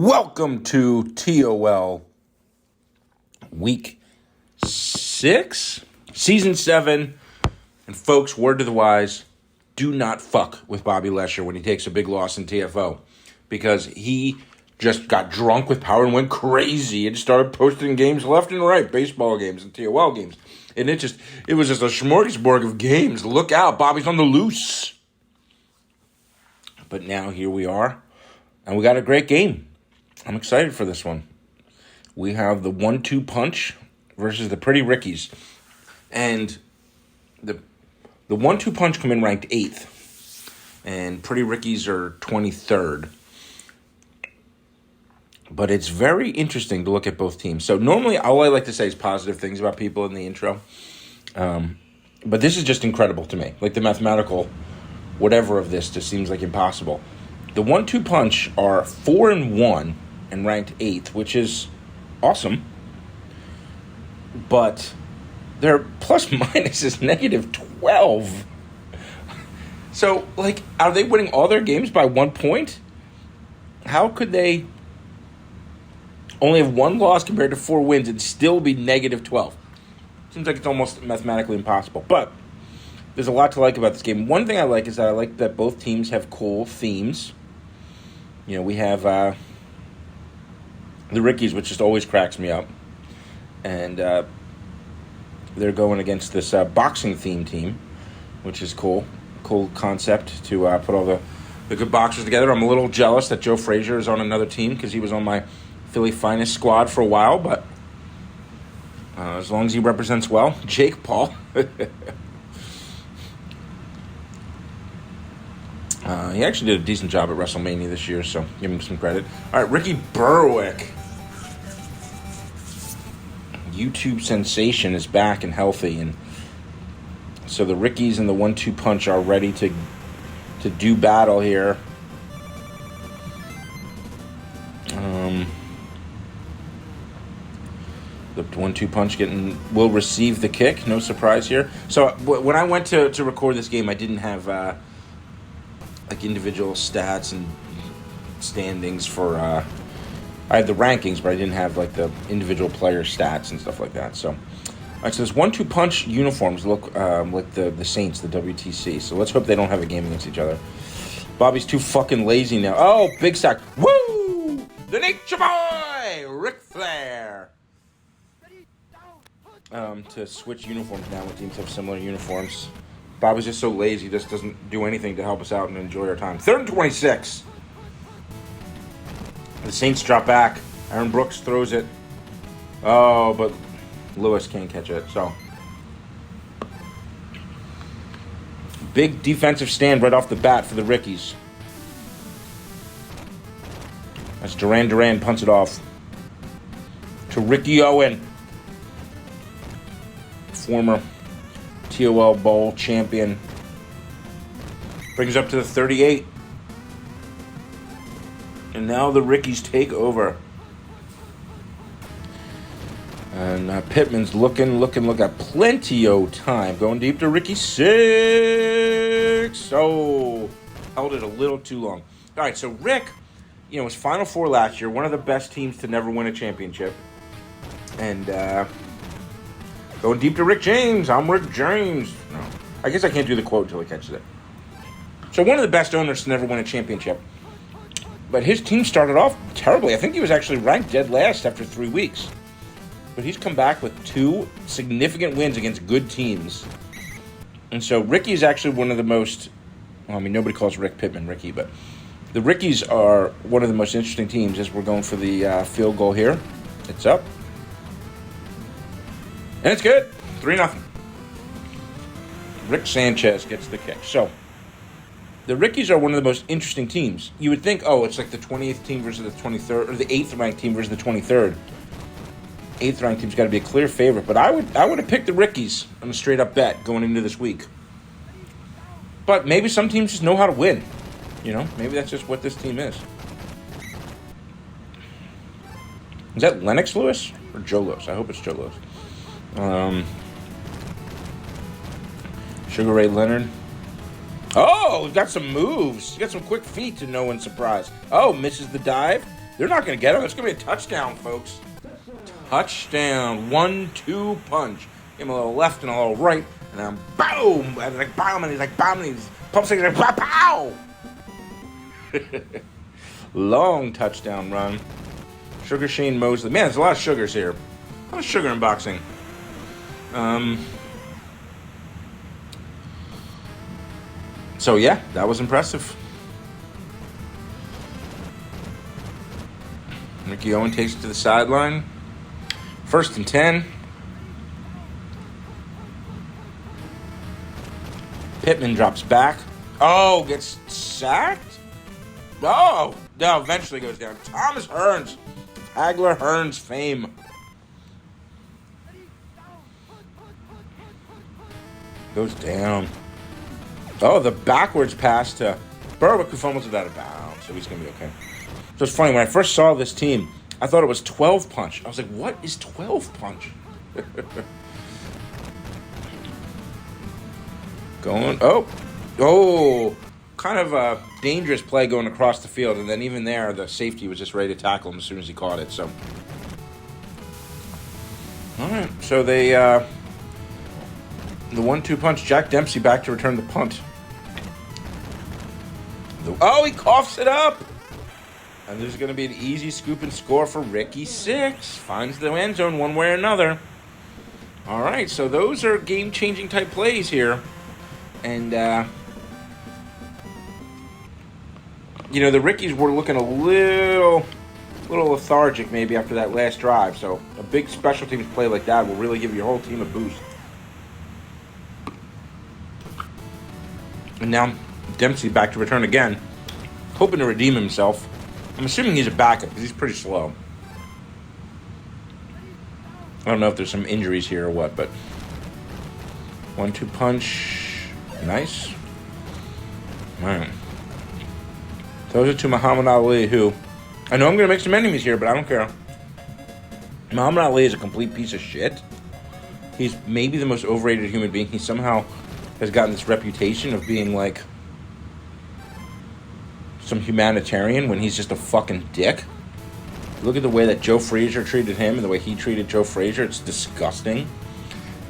Welcome to TOL Week 6, Season 7. And folks, word to the wise, do not fuck with Bobby Lesher when he takes a big loss in TFO. Because he just got drunk with power and went crazy and started posting games left and right, baseball games and TOL games. And it was just a smorgasbord of games. Look out, Bobby's on the loose. But now here we are, and we got a great game. I'm excited for this one. We have the 1-2 punch versus the Pretty Rickies. And the 1-2 punch come in ranked 8th. And Pretty Rickies are 23rd. But it's very interesting to look at both teams. So normally all I like to say is positive things about people in the intro. But this is just incredible to me. Like the mathematical whatever of this just seems like impossible. The 1-2 punch are 4-1 and ranked 8th, which is awesome. But their plus minus is negative 12. So, are they winning all their games by 1 point? How could they only have one loss compared to 4 wins and still be negative 12? Seems like it's almost mathematically impossible. But there's a lot to like about this game. One thing I like is that I like that both teams have cool themes. You know, we have the Rickies, which just always cracks me up. And they're going against this boxing theme team, which is cool. Cool concept to put all the good boxers together. I'm a little jealous that Joe Frazier is on another team because he was on my Philly Finest squad for a while. But as long as he represents well. Jake Paul. He actually did a decent job at WrestleMania this year, so give him some credit. All right, Ricky Berwick. YouTube sensation is back and healthy, and so the Rickies and the 1-2 punch are ready to do battle here. The 1-2 punch will receive the kick. No surprise here. So when I went to record this game, I didn't have individual stats and standings for. I had the rankings, but I didn't have the individual player stats and stuff like that. So, all right. So this 1-2 punch uniforms look like the Saints, the WTC. So let's hope they don't have a game against each other. Bobby's too fucking lazy now. Oh, big sack! Woo! The Nature Boy, Ric Flair. To switch uniforms now when teams have similar uniforms. Bobby's just so lazy, he just doesn't do anything to help us out and enjoy our time. 3rd and 26. The Saints drop back. Aaron Brooks throws it. Oh, but Lewis can't catch it. So, big defensive stand right off the bat for the Rickies. As Duran punts it off to Ricky Owen, former TOL Bowl champion. Brings up to the 38. And now the Rickies take over. And Pittman's looking at plenty of time. Going deep to Ricky 6. Oh, held it a little too long. All right, so Rick, was Final Four last year. One of the best teams to never win a championship. And going deep to Rick James. I'm Rick James. No, I guess I can't do the quote until he catches it. So one of the best owners to never win a championship. But his team started off terribly. I think he was actually ranked dead last after 3 weeks. But he's come back with 2 significant wins against good teams. And so Ricky is actually one of the most... nobody calls Rick Pittman Ricky, but the Rickies are one of the most interesting teams as we're going for the field goal here. It's up. And it's good. 3-0. Rick Sanchez gets the kick. So, the Rickies are one of the most interesting teams. You would think, it's like the 20th team versus the 23rd, or the 8th ranked team versus the 23rd. 8th ranked team's got to be a clear favorite, but I would have picked the Rickies on a straight up bet going into this week. But maybe some teams just know how to win. Maybe that's just what this team is. Is that Lennox Lewis or Joe Lewis? I hope it's Joe Lewis. Sugar Ray Leonard. Oh, we've got some moves. He's got some quick feet to no one's surprise. Oh, misses the dive. They're not going to get him. It's going to be a touchdown, folks. Touchdown. 1-2 punch. Give him a little left and a little right. And then boom. And like boom. And he's like boom. And he's pumps like pow. Long touchdown run. Sugar Shane Mosley. Man, there's a lot of sugars here. A lot of sugar in boxing. So yeah, that was impressive. Ricky Owen takes it to the sideline. 1st and 10. Pittman drops back. Oh, gets sacked? Oh, no, eventually goes down. Thomas Hearns. Hagler Hearns fame. Goes down. Oh, the backwards pass to Berwick, who fumbles it out of bounds. So he's going to be okay. So it's funny, when I first saw this team, I thought it was 12 punch. I was like, what is 12 punch? Kind of a dangerous play going across the field. And then even there, the safety was just ready to tackle him as soon as he caught it. So, all right. So they, the 1-2 punch, Jack Dempsey back to return the punt. Oh, he coughs it up. And there's going to be an easy scoop and score for Ricky Six. Finds the end zone one way or another. All right, so those are game-changing type plays here. And, you know, the Rickies were looking a little lethargic maybe after that last drive. So a big special teams play like that will really give your whole team a boost. And now Dempsey back to return again, hoping to redeem himself. I'm assuming he's a backup because he's pretty slow. I don't know if there's some injuries here or what, but 1-2 punch. Nice. All right. Those are to Muhammad Ali, who I know I'm going to make some enemies here, but I don't care. Muhammad Ali is a complete piece of shit. He's maybe the most overrated human being. He somehow has gotten this reputation of being like some humanitarian when he's just a fucking dick. Look at the way that Joe Frazier treated him and the way he treated Joe Frazier. It's disgusting.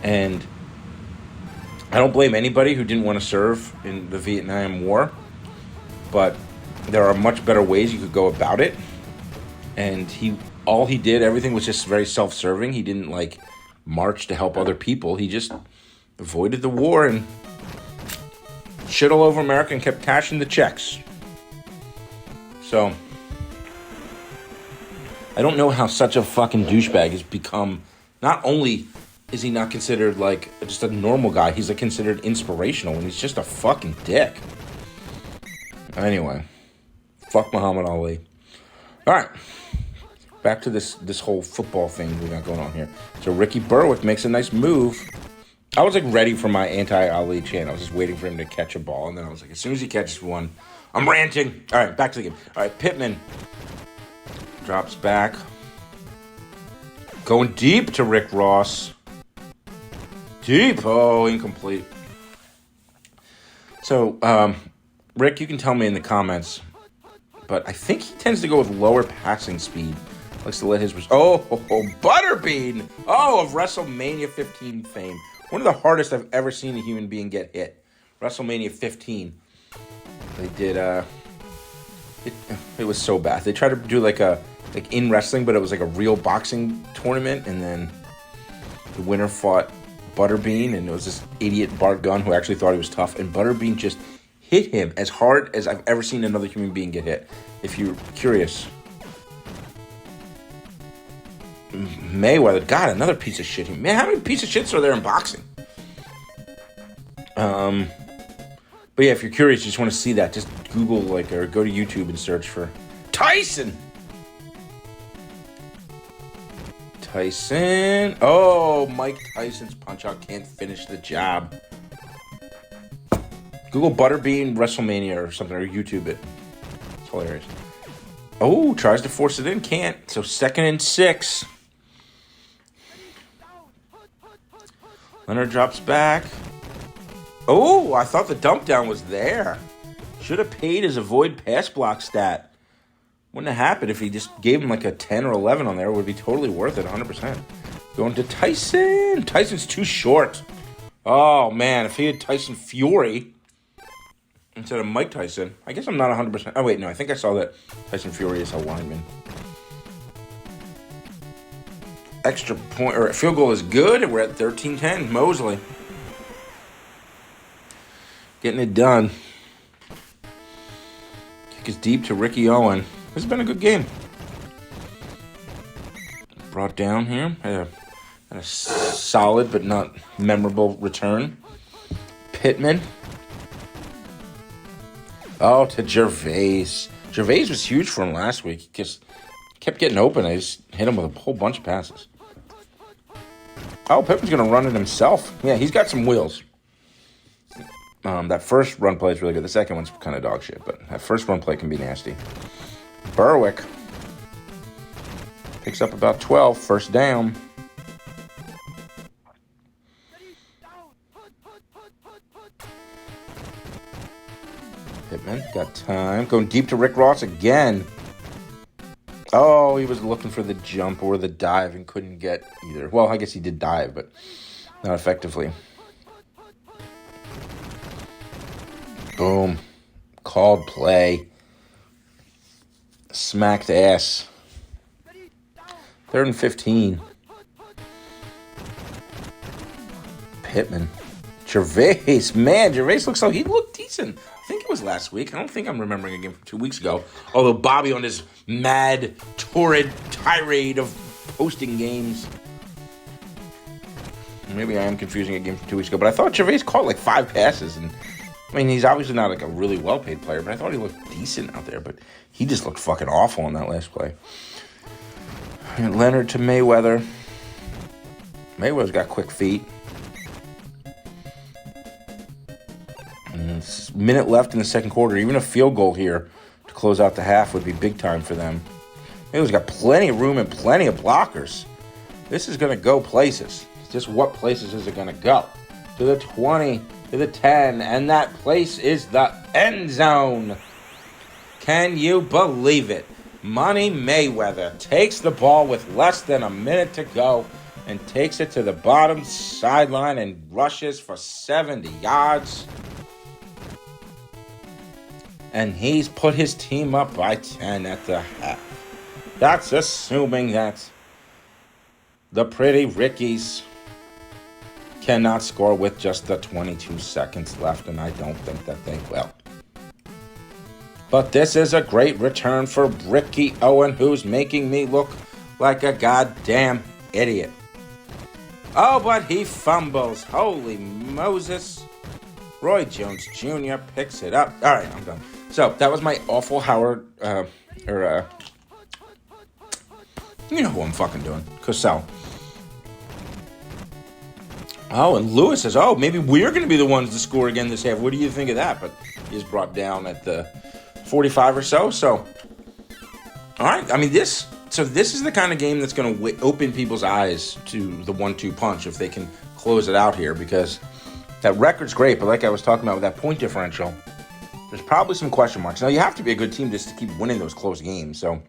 And I don't blame anybody who didn't want to serve in the Vietnam War, but there are much better ways you could go about it. And all he did, everything was just very self-serving. He didn't like march to help other people. He just avoided the war and shit all over America and kept cashing the checks. So I don't know how such a fucking douchebag has become. Not only is he not considered like just a normal guy, he's like considered inspirational, and he's just a fucking dick. Anyway, fuck Muhammad Ali. All right, back to this whole football thing we got going on here. So Ricky Berwick makes a nice move. I was like ready for my anti-Ali chant. I was just waiting for him to catch a ball, and then I was like, as soon as he catches one, I'm ranting. All right, back to the game. All right, Pittman drops back. Going deep to Rick Ross. Deep. Oh, incomplete. So, Rick, you can tell me in the comments, but I think he tends to go with lower passing speed. Likes to let his... Butterbean! Oh, of WrestleMania 15 fame. One of the hardest I've ever seen a human being get hit. WrestleMania 15. They did, it was so bad. They tried to do like in wrestling, but it was like a real boxing tournament, and then the winner fought Butterbean, and it was this idiot Bart Gunn who actually thought he was tough, and Butterbean just hit him as hard as I've ever seen another human being get hit. If you're curious. Mayweather, God, another piece of shit. Man, how many pieces of shits are there in boxing? But yeah, if you're curious, you just want to see that, just Google or go to YouTube and search for Tyson. Oh, Mike Tyson's punch-out can't finish the job. Google Butterbean WrestleMania or something, or YouTube it. It's hilarious. Oh, tries to force it in, can't. So 2nd and 6. Leonard drops back. Oh, I thought the dump down was there. Should have paid his avoid pass block stat. Wouldn't have happened if he just gave him like a 10 or 11 on there. It would be totally worth it, 100%. Going to Tyson. Tyson's too short. Oh, man. If he had Tyson Fury instead of Mike Tyson, I guess I'm not 100%. Oh, wait, no. I think I saw that Tyson Fury is a lineman. Extra point, or field goal is good. We're at 13-10. Mosley. Getting it done. Kick is deep to Ricky Owen. This has been a good game. Brought down here. Had a solid but not memorable return. Pittman. Oh, to Gervais. Gervais was huge for him last week. He just kept getting open. I just hit him with a whole bunch of passes. Oh, Pittman's going to run it himself. Yeah, he's got some wheels. That first run play is really good. The second one's kind of dog shit, but that first run play can be nasty. Berwick picks up about 12, first down. Pittman got time. Going deep to Rick Ross again. Oh, he was looking for the jump or the dive and couldn't get either. Well, I guess he did dive, but not effectively. Boom. Called play. Smacked ass. 3rd and 15. Pittman. Gervais. Man, Gervais looks like he looked decent. I think it was last week. I don't think I'm remembering a game from 2 weeks ago. Although Bobby on his mad, torrid tirade of posting games. Maybe I am confusing a game from 2 weeks ago. But I thought Gervais caught like 5 passes. And I mean, he's obviously not like a really well-paid player. But I thought he looked decent out there. But he just looked fucking awful on that last play. And Leonard to Mayweather. Mayweather's got quick feet. Minute left in the second quarter. Even a field goal here to close out the half would be big time for them. Mayweather's got plenty of room and plenty of blockers. This is going to go places. It's just what places is it going to go? To the 20, to the 10, and that place is the end zone. Can you believe it? Money Mayweather takes the ball with less than a minute to go and takes it to the bottom sideline and rushes for 70 yards. And he's put his team up by 10 at the half. That's assuming that the Pretty Rickies cannot score with just the 22 seconds left, and I don't think that they will. But this is a great return for Ricky Owen, who's making me look like a goddamn idiot. Oh, but he fumbles. Holy Moses. Roy Jones Jr. picks it up. All right, I'm done. So, that was my awful Howard, you know who I'm fucking doing. Cosell. Oh, and Lewis says, oh, maybe we're going to be the ones to score again this half. What do you think of that? But he's brought down at the 45 or so. So, all right. I mean, this is the kind of game that's going to open people's eyes to the 1-2 punch if they can close it out here, because that record's great. But like I was talking about with that point differential, there's probably some question marks. Now, you have to be a good team just to keep winning those close games. So,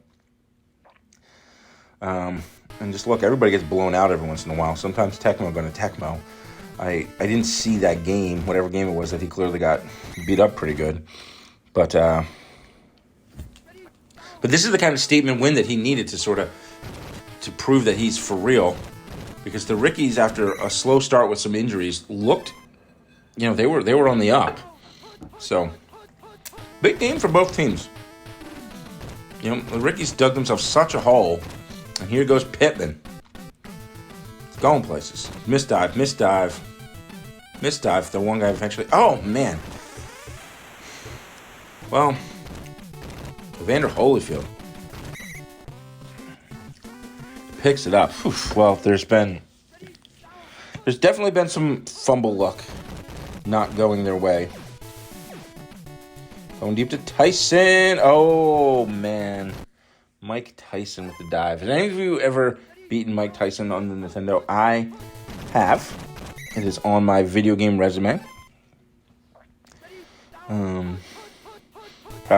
and just look, everybody gets blown out every once in a while. Sometimes Tecmo going to Tecmo. I didn't see that game, whatever game it was, that he clearly got beat up pretty good. But this is the kind of statement win that he needed to prove that he's for real. Because the Rickies, after a slow start with some injuries, looked, they were on the up. So, big game for both teams. The Rickies dug themselves such a hole. And here goes Pittman. It's going places. Misdive. The one guy eventually... Oh, man. Well, Evander Holyfield picks it up. Whew. Well, there's definitely been some fumble luck not going their way. Going deep to Tyson. Oh, man. Mike Tyson with the dive. Has any of you ever beaten Mike Tyson on the Nintendo? I have. It is on my video game resume. Proud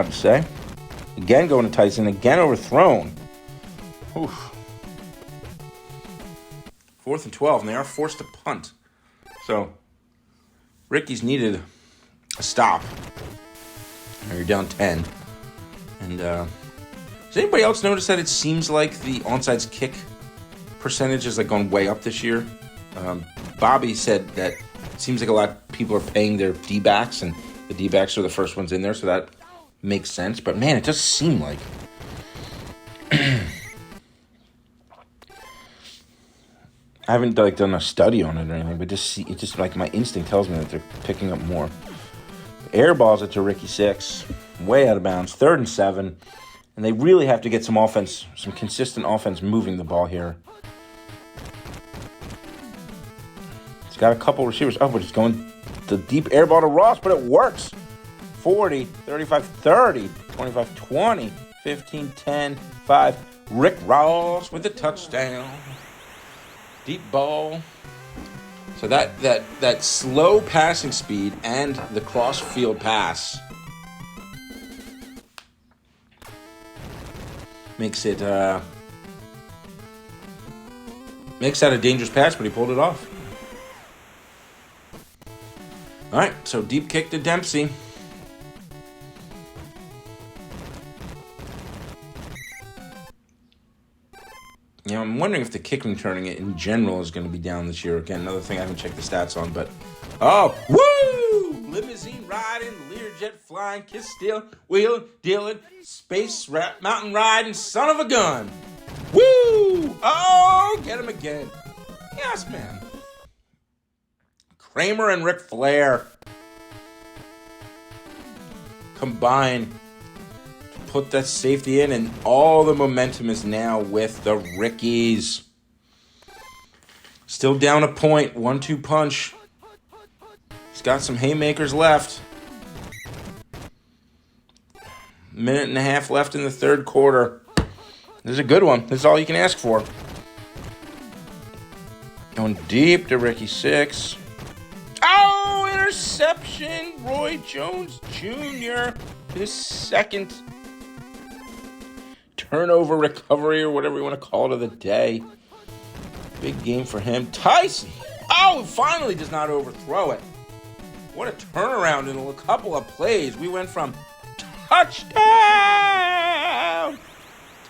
to say. Again going to Tyson. Again overthrown. Oof. 4th and 12, and they are forced to punt. So, Ricky's needed a stop. Now you're down 10. And, does anybody else notice that it seems like the onside kick percentage is like going way up this year? Bobby said that it seems like a lot of people are paying their D-backs, and the D-backs are the first ones in there, so that makes sense. But, man, it does seem like... I haven't done a study on it or anything, but it just like my instinct tells me that they're picking up more. Air balls it to Ricky 6, way out of bounds, 3rd and 7, and they really have to get some offense, some consistent offense moving the ball here. It's got a couple receivers. Oh, but it's going the deep air ball to Ross, but it works. 40, 35, 30, 25, 20, 15, 10, 5. Rick Ross with the touchdown. Deep ball. So that slow passing speed and the cross field pass makes that a dangerous pass, but he pulled it off. All right, so deep kick to Dempsey. You know, I'm wondering if the kick returning it in general is going to be down this year. Again, another thing I haven't checked the stats on, but... Oh, woo! Limousine riding, Learjet flying, kiss stealing, wheeling, dealing, space rap, mountain riding, son of a gun. Woo! Oh, get him again. Yes, man. Kramer and Ric Flair combine... put that safety in, and all the momentum is now with the Rickies. Still down a point, 1-2 punch. He's got some haymakers left. Minute and a half left in the third quarter. This is a good one. This is all you can ask for. Going deep to Ricky 6. Oh, interception. Roy Jones Jr. His second turnover recovery, or whatever you want to call it, of the day. Big game for him. Tyson. Oh, finally does not overthrow it. What a turnaround in a couple of plays. We went from touchdown.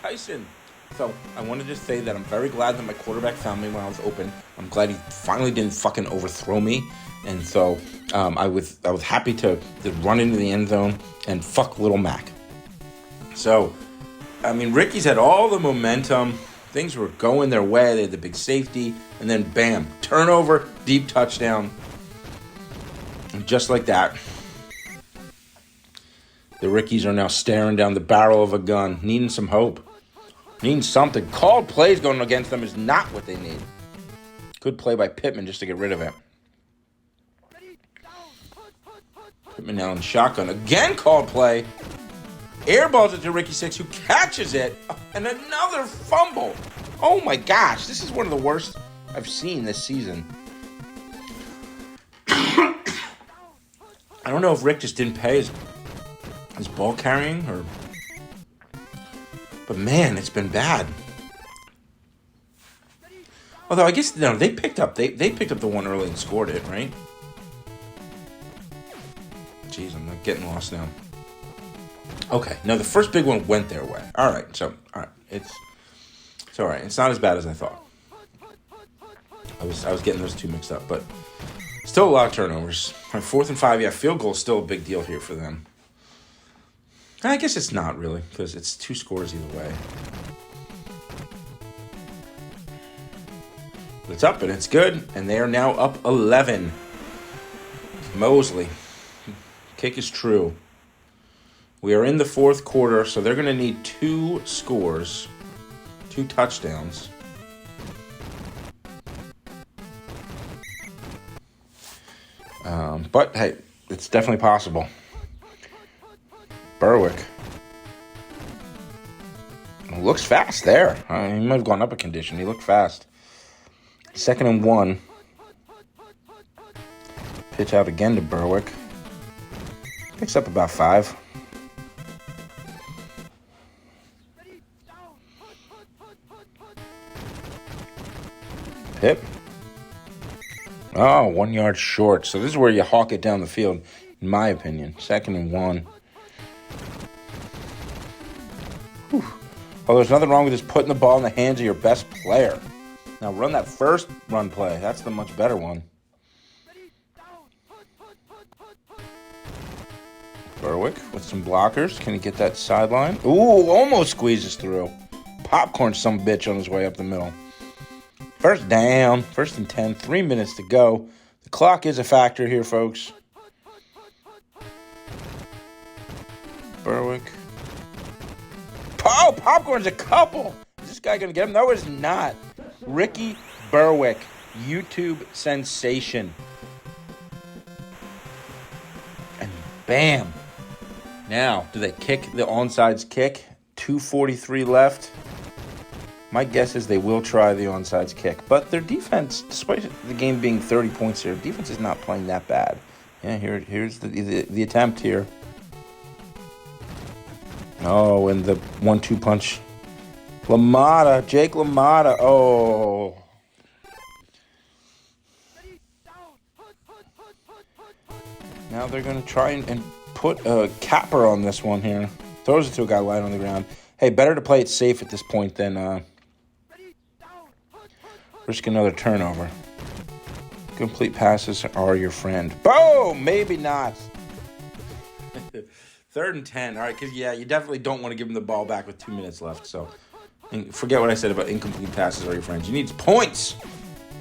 Tyson. So I wanted to say that I'm very glad that my quarterback found me when I was open. I'm glad he finally didn't fucking overthrow me. And so I was happy to run into the end zone and fuck little Mac. So, I mean, Ricky's had all the momentum. Things were going their way. They had the big safety. And then, bam, turnover, deep touchdown. And just like that, the Rickies are now staring down the barrel of a gun, needing some hope, needing something. Called plays going against them is not what they need. Good play by Pittman just to get rid of it. Pittman now in shotgun. Again called play. Airballs it to Ricky 6, who catches it. And another fumble. Oh my gosh, this is one of the worst I've seen this season. I don't know if Rick just didn't pay his ball carrying, or... But man, it's been bad. Although I guess no, they picked up the one early and scored it, right? Jeez, I'm like getting lost now. Okay, no, the first big one went their way. All right, it's all right. It's not as bad as I thought. I was getting those two mixed up, but still a lot of turnovers. All right, 4th and 5, yeah, field goal is still a big deal here for them. I guess it's not really, because it's 2 scores either way. But it's up and it's good, and they are now up 11. Mosley, kick is true. We are in the 4th quarter, so they're going to need 2 scores, 2 touchdowns. But, hey, it's definitely possible. Berwick. Looks fast there. He might have gone up a condition. He looked fast. 2nd and 1. Pitch out again to Berwick. Picks up about 5. Pip. Oh, 1 yard short. So this is where you hawk it down the field, in my opinion. 2nd and 1. Whew. Well, there's nothing wrong with just putting the ball in the hands of your best player. Now run that first run play. That's the much better one. Berwick with some blockers. Can he get that sideline? Ooh, almost squeezes through. Popcorn some bitch on his way up the middle. First down. 1st and 10. 3 minutes to go. The clock is a factor here, folks. Berwick. Oh, Popcorn's a couple. Is this guy going to get him? No, it's not. Ricky Berwick, YouTube sensation. And bam. Now, do they kick the onside kick? 2:43 left. My guess is they will try the onside kick. But their defense, despite the game being 30 points here, defense is not playing that bad. Yeah, here's the attempt here. Oh, and the 1-2 punch. Jake LaMotta. Oh. Now they're going to try and put a capper on this one here. Throws it to a guy lying on the ground. Hey, better to play it safe at this point than risk another turnover. Complete passes are your friend. Boom! Maybe not. 3rd and 10. All right, because, yeah, you definitely don't want to give him the ball back with 2 minutes left. So forget what I said about incomplete passes are your friends. You need points.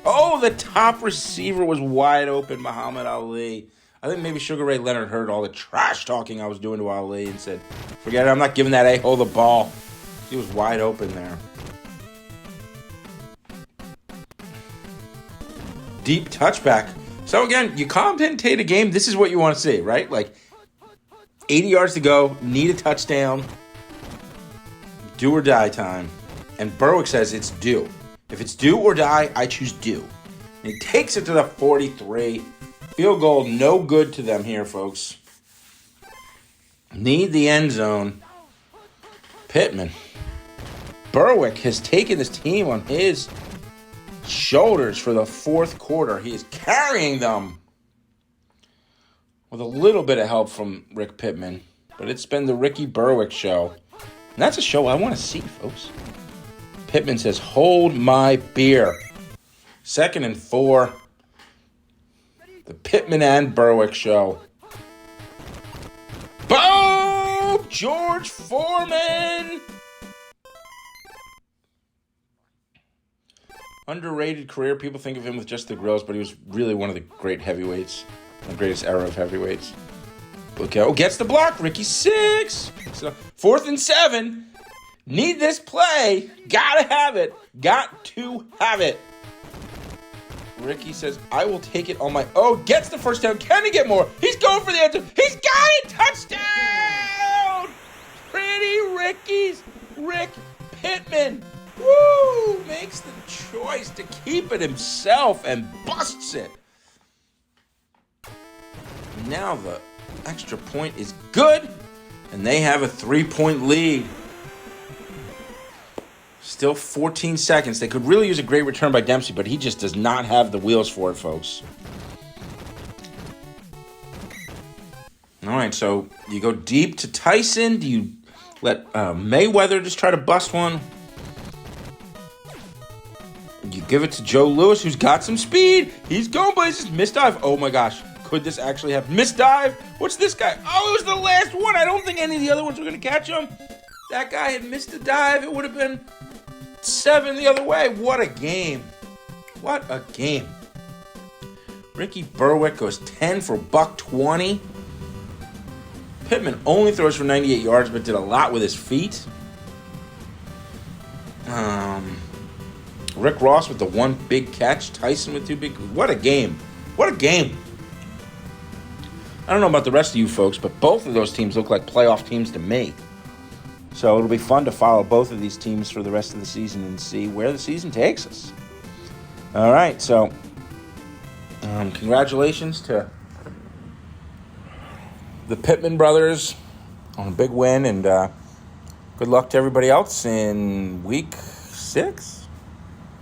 Oh, the top receiver was wide open, Muhammad Ali. I think maybe Sugar Ray Leonard heard all the trash talking I was doing to Ali and said, forget it, I'm not giving that a-hole the ball. He was wide open there. Deep touchback. So again, you commentate a game, this is what you want to see, right? Like 80 yards to go, need a touchdown, do or die time. And Berwick says it's due. If it's do or die, I choose do. And he takes it to the 43. Field goal, no good to them here, folks. Need the end zone. Pittman. Berwick has taken this team on his shoulders for the 4th quarter. He is carrying them with a little bit of help from Rick Pittman. But it's been the Ricky Berwick show. And that's a show I want to see, folks. Pittman says, hold my beer. 2nd and 4. The Pittman and Berwick show. Boom! George Foreman! Underrated career. People think of him with just the grills, but he was really one of the great heavyweights. The greatest era of heavyweights. Okay. Oh, gets the block. Ricky 6. So 4th and 7. Need this play. Gotta have it. Got to have it. Ricky says, I will take it on my... Oh, gets the first down. Can he get more? He's going for the answer. He's got it. Touchdown. Pretty Ricky's. Rick Pittman. Woo! Makes the choice to keep it himself and busts it. Now the extra point is good, and they have a 3-point lead. Still 14 seconds. They could really use a great return by Dempsey, but he just does not have the wheels for it, folks. All right, so you go deep to Tyson. Do you let Mayweather just try to bust one? You give it to Joe Lewis, who's got some speed. He's going places. Missed dive. Oh, my gosh. Could this actually happen? Missed dive. What's this guy? Oh, it was the last one. I don't think any of the other ones were going to catch him. That guy had missed a dive. It would have been 7 the other way. What a game. What a game. Ricky Berwick goes 10 for $120. Pittman only throws for 98 yards, but did a lot with his feet. Rick Ross with the one big catch. Tyson with 2 big. What a game. What a game. I don't know about the rest of you folks, but both of those teams look like playoff teams to me. So it'll be fun to follow both of these teams for the rest of the season and see where the season takes us. All right, so congratulations to the Pittman brothers on a big win, and good luck to everybody else in week 6.